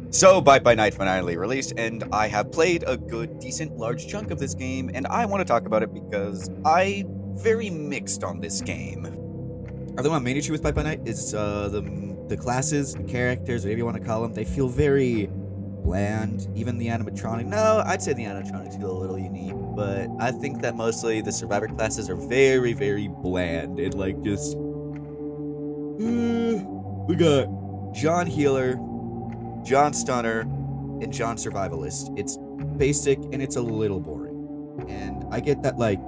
So, Bite by Night finally released, and I have played a good, decent, large chunk of this game, and I want to talk about it because I very mixed on this game. I think my main issue with Bite by Night is the classes, the characters, whatever you want to call them. They feel very bland. Even the animatronic. No, I'd say the animatronics feel a little unique, but I think that mostly the survivor classes are very, very bland. It like just. We got John Healer, John Stunner, and John Survivalist. It's basic and it's a little boring. And I get that like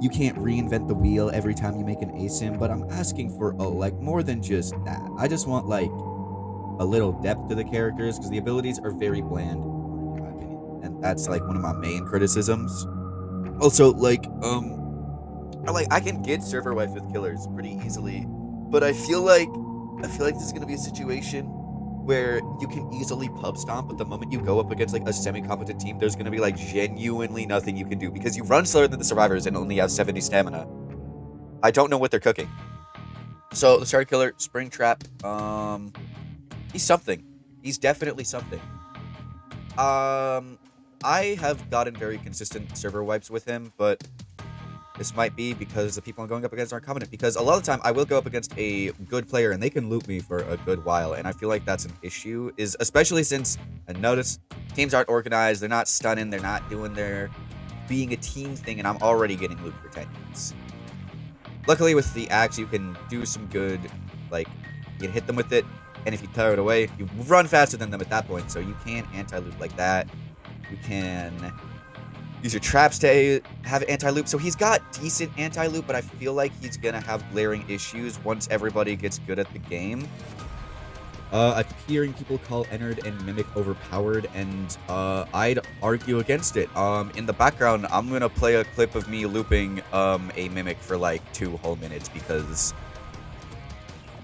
you can't reinvent the wheel every time you make an ASIM, but I'm asking for like more than just that. I just want like a little depth to the characters because the abilities are very bland, in my opinion. And that's like one of my main criticisms. Also, like I can get server wife with killers pretty easily, but I feel like this is gonna be a situation where you can easily pub stomp, but the moment you go up against like a semi-competent team, there's gonna be like genuinely nothing you can do because you run slower than the survivors and only have 70 stamina. I don't know what they're cooking. So the starter killer, Springtrap, he's something. He's definitely something. I have gotten very consistent server wipes with him, but this might be because the people I'm going up against aren't competent. Because a lot of the time, I will go up against a good player, and they can loot me for a good while. And I feel like that's an issue, is especially since I notice teams aren't organized, they're not stunning, they're not doing their being a team thing, and I'm already getting loot for 10 minutes. Luckily, with the axe, you can do some good, like, you can hit them with it, and if you throw it away, you run faster than them at that point, so you can anti-loot like that. You can use your traps to have anti-loop. So he's got decent anti-loop, but I feel like he's going to have glaring issues once everybody gets good at the game. I'm hearing people call Ennard and Mimic overpowered, and I'd argue against it. In the background, I'm going to play a clip of me looping a Mimic for like 2 whole minutes because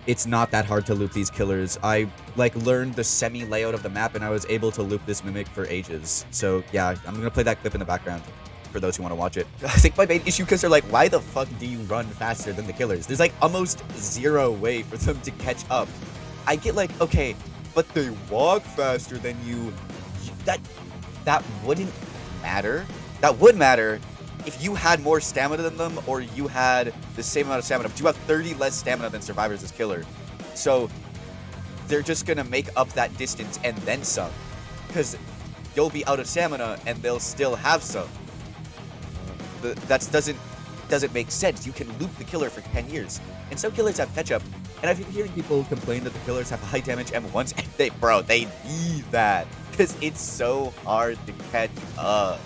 it's not that hard to loop these killers. I like learned the semi layout of the map and I was able to loop this Mimic for ages. So yeah, I'm gonna play that clip in the background for those who want to watch it. I think my main issue because they're like, why the fuck do you run faster than the killers? There's like almost zero way for them to catch up. I get like, okay, but they walk faster than you. That wouldn't matter. That would matter if you had more stamina than them, or you had the same amount of stamina, but you have 30 less stamina than survivors as killer. So they're just gonna make up that distance and then some, because you'll be out of stamina and they'll still have some. That doesn't make sense. You can loop the killer for 10 years, and some killers have catch up. And I've been hearing people complain that the killers have high damage M1s, and they need that because it's so hard to catch up.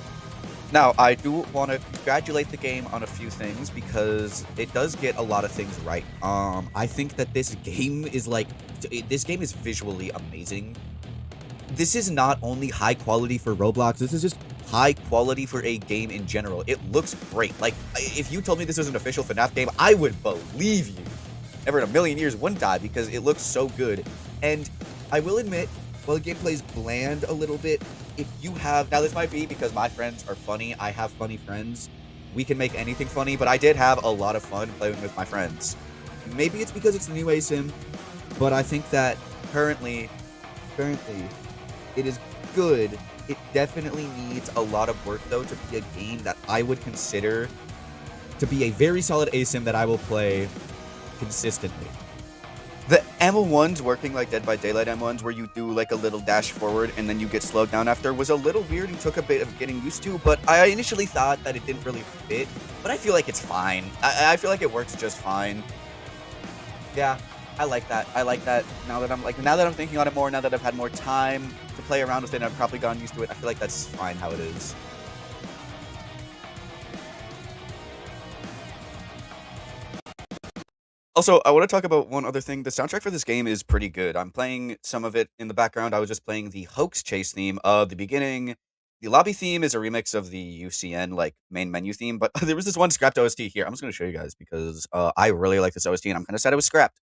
Now, I do want to congratulate the game on a few things because it does get a lot of things right. I think that this game is visually amazing. This is not only high quality for Roblox, this is just high quality for a game in general. It looks great. Like, if you told me this was an official FNAF game, I would believe you. Never in a million years wouldn't I, because it looks so good. And I will admit, while the gameplay is bland a little bit, if you have, now this might be because my friends are funny, I have funny friends, we can make anything funny, but I did have a lot of fun playing with my friends. Maybe it's because it's the new ASIM, but I think that currently, it is good. It definitely needs a lot of work though to be a game that I would consider to be a very solid ASIM that I will play consistently. The M1s working like Dead by Daylight M1s, where you do like a little dash forward and then you get slowed down after, was a little weird and took a bit of getting used to, but I initially thought that it didn't really fit, but I feel like it's fine. I feel like it works just fine. Yeah, I like that. Now that I'm thinking on it more, now that I've had more time to play around with it and I've probably gotten used to it, I feel like that's fine how it is. Also, I want to talk about one other thing. The soundtrack for this game is pretty good. I'm playing some of it in the background. I was just playing the Hoax Chase theme of the beginning. The lobby theme is a remix of the UCN, like, main menu theme, but there was this one scrapped OST here. I'm just going to show you guys because I really like this OST, and I'm kind of sad it was scrapped.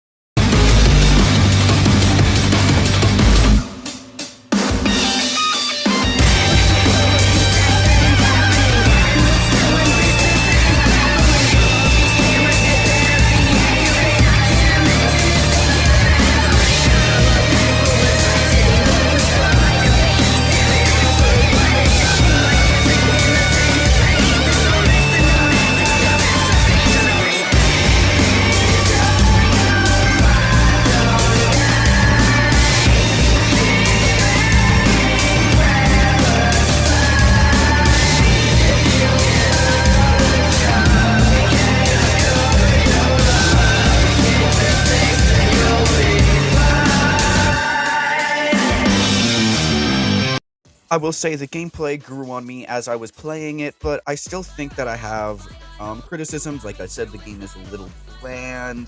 I will say the gameplay grew on me as I was playing it, but I still think that I have criticisms. Like I said, the game is a little bland.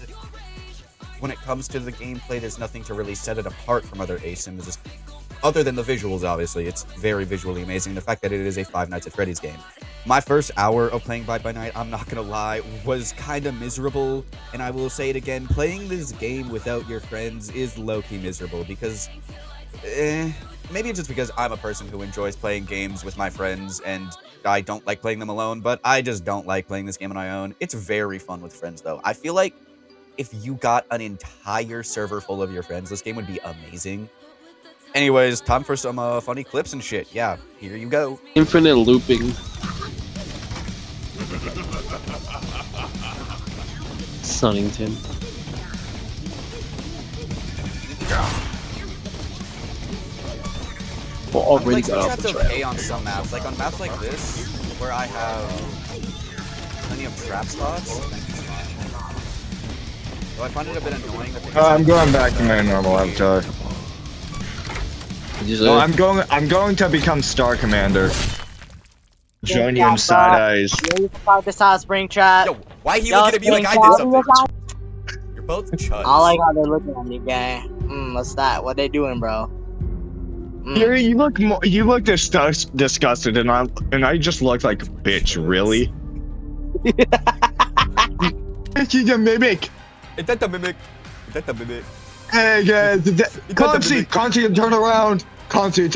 When it comes to the gameplay, there's nothing to really set it apart from other ASIMs, other than the visuals, obviously. It's very visually amazing. The fact that it is a Five Nights at Freddy's game. My first hour of playing Bite by Night, I'm not gonna lie, was kind of miserable. And I will say it again, playing this game without your friends is low-key miserable because... maybe it's just because I'm a person who enjoys playing games with my friends and I don't like playing them alone, but I just don't like playing this game on my own. It's very fun with friends, though. I feel like if you got an entire server full of your friends, this game would be amazing. Anyways, time for some funny clips and shit. Yeah, here you go. Infinite looping. Sunnington. Well, already Like, got off that's the trail. okay on some maps. Like, on maps like this, where I have plenty of trap spots. So I find it a bit annoying that I'm going back to my normal avatar. No, I'm going to become Star Commander. Join you in Side Eyes. About this house, Springtrap. Yo, why he looking at me like I did something? You're both chuds. I like how they're looking at me, gang. What's that? What they doing, bro? Yuri, you look disgusted, and I just look like a bitch. Really? He's a mimic. Is that the mimic? Is that the mimic? Hey guys, Concy, turn around. Concy, it's me.